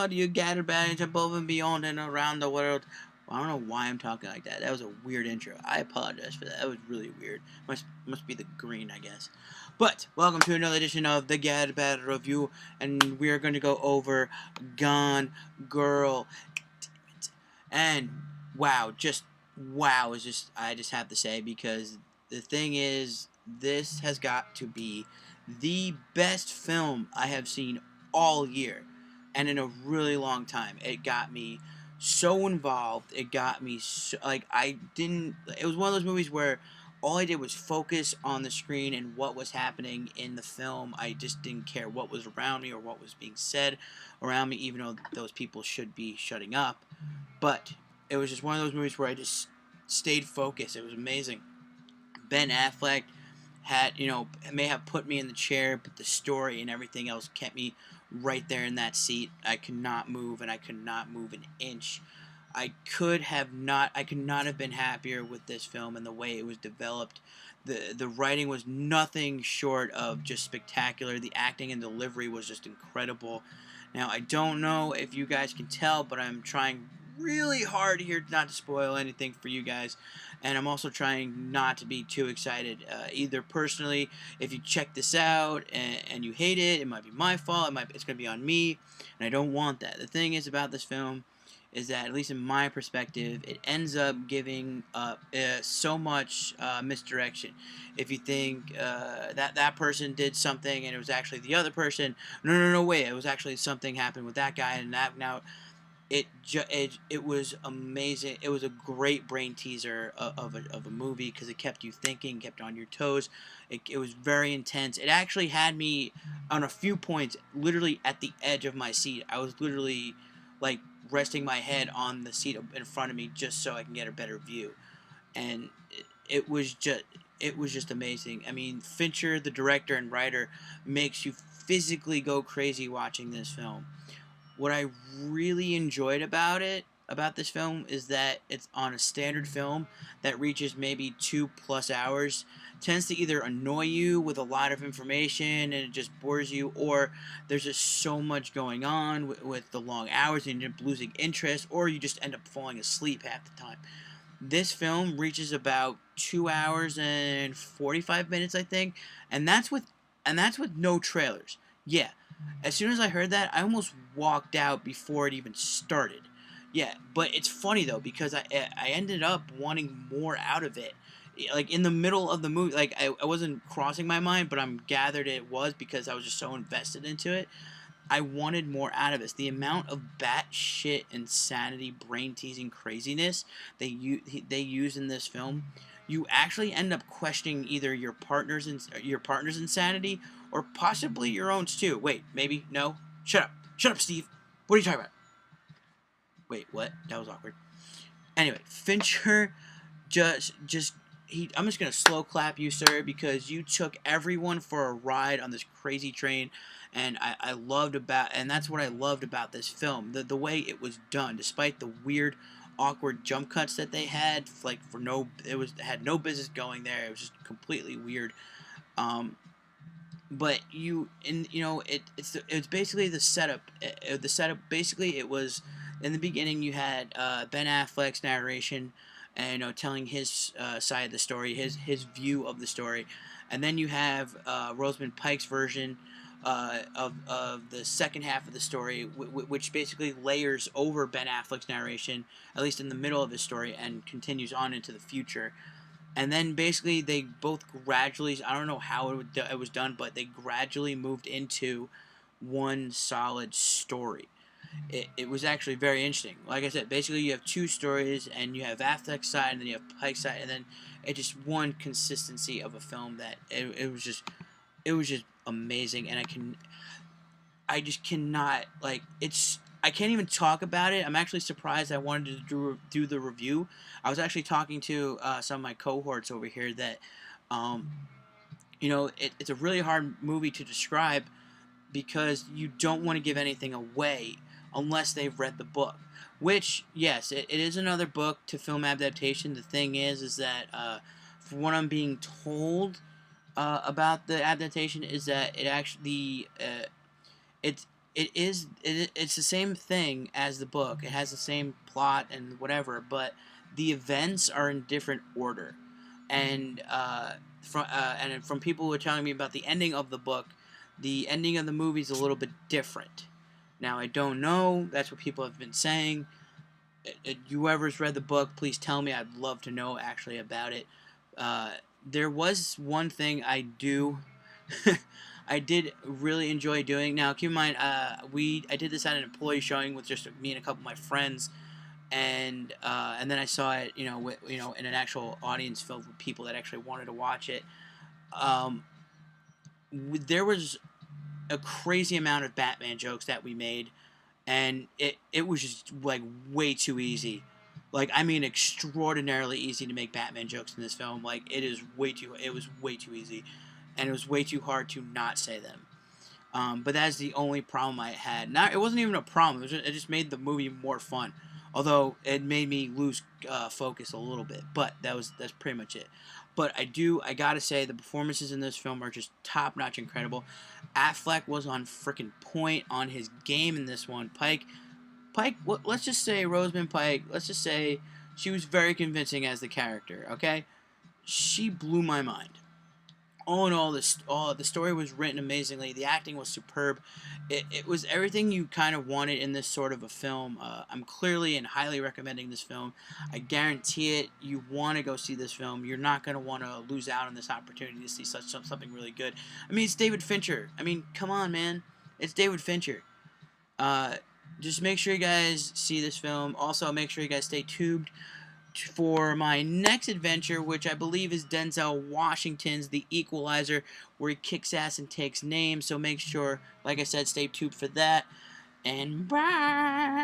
God, you gathered badge above and beyond and around the world. Well, I don't know why I'm talking like that. That was a weird intro. I apologize for that. That was really weird. Must be the green, I guess. But welcome to another edition of the Gathered Bad Review, and we are going to go over Gone Girl. And wow, just wow is just I just have to say, because the thing is, this has got to be the best film I have seen all year and in a really long time. It got me so involved. It got me so, like, I didn't it was one of those movies where all I did was focus on the screen and what was happening in the film. I just didn't care what was around me or what was being said around me, even though those people should be shutting up. But it was just one of those movies where I just stayed focused. It was amazing. Ben Affleck may have put me in the chair, but the story and everything else kept me right there in that seat. I could not move, and I could not move an inch. I could not have been happier with this film and the way it was developed. The writing was nothing short of just spectacular. The acting and delivery was just incredible. Now, I don't know if you guys can tell, but I'm trying really hard here not to spoil anything for you guys, and I'm also trying not to be too excited. Either personally, if you check this out and you hate it, it might be my fault. It's going to be on me, and I don't want that. The thing is about this film is that, at least in my perspective, it ends up giving so much misdirection. If you think that person did something and it was actually the other person, no, wait, it was actually something happened with that guy, and that now it was amazing. It was a great brain teaser of a movie, because it kept you thinking, kept on your toes. It was very intense. It actually had me on a few points literally at the edge of my seat. I was literally like resting my head on the seat in front of me just so I can get a better view. And it was just amazing. I mean, Fincher, the director and writer, makes you physically go crazy watching this film. What I really enjoyed about this film, is that it's on a standard film that reaches maybe 2+ hours. Tends to either annoy you with a lot of information and it just bores you, or there's just so much going on with the long hours and you end up losing interest, or you just end up falling asleep half the time. This film reaches about 2 hours and 45 minutes, I think, and that's with no trailers. Yeah, as soon as I heard that, I almost walked out before it even started. Yeah, but it's funny though, because I ended up wanting more out of it. Like in the middle of the movie, like I wasn't crossing my mind, but I'm gathered it was, because I was just so invested into it. I wanted more out of this. The amount of batshit insanity, brain teasing craziness they use in this film, you actually end up questioning either your partner's insanity, or possibly your own too. Wait, maybe no. Shut up, Steve. What are you talking about? Wait, what? That was awkward. Anyway, Fincher just I'm just gonna slow clap you, sir, because you took everyone for a ride on this crazy train, and that's what I loved about this film, the way it was done, despite the weird, awkward jump cuts that they had, like for no, it had no business going there. It was just completely weird. Um, but it's basically the setup. The setup basically, it was in the beginning. You had Ben Affleck's narration, and telling his side of the story, his view of the story, and then you have Rosamund Pike's version of the second half of the story, which basically layers over Ben Affleck's narration, at least in the middle of his story, and continues on into the future. And then basically they both gradually, I don't know how it was done, but they gradually moved into one solid story. It was actually very interesting. Like I said, basically you have two stories, and you have Affleck's side and then you have Pike's side, and then it just one consistency of a film that it was just amazing. And I just cannot, like, I can't even talk about it. I'm actually surprised I wanted to do the review. I was actually talking to some of my cohorts over here that, um, it's a really hard movie to describe, because you don't want to give anything away unless they've read the book. Which, yes, it is another book to film adaptation. The thing is that, from what I'm being told about the adaptation, is that it actually, it's it's the same thing as the book. It has the same plot and whatever, but the events are in different order. And from people who are telling me about the ending of the book, the ending of the movie is a little bit different. Now I don't know. That's what people have been saying. Whoever's read the book, please tell me. I'd love to know actually about it. There was one thing I do. I did really enjoy doing. Now, keep in mind, I did this at an employee showing with just me and a couple of my friends, and then I saw it, in an actual audience filled with people that actually wanted to watch it. Um, there was a crazy amount of Batman jokes that we made, and it was just like way too easy. Like, I mean, extraordinarily easy to make Batman jokes in this film. Like, it was way too easy, and it was way too hard to not say them. But that's the only problem I had. Not, it wasn't even a problem. It just made the movie more fun. Although it made me lose focus a little bit. But that's pretty much it. But I gotta say, the performances in this film are just top notch, incredible. Affleck was on freaking point on his game in this one. Pike. Let's just say Rosamund Pike. Let's just say she was very convincing as the character. Okay, she blew my mind. All in all, the story was written amazingly. The acting was superb. It was everything you kind of wanted in this sort of a film. I'm clearly and highly recommending this film. I guarantee it. You want to go see this film. You're not going to want to lose out on this opportunity to see something really good. I mean, it's David Fincher. I mean, come on, man. It's David Fincher. Uh, just make sure you guys see this film. Also, make sure you guys stay tuned for my next adventure, which I believe is Denzel Washington's The Equalizer, where he kicks ass and takes names. So make sure, like I said, stay tuned for that. And bye!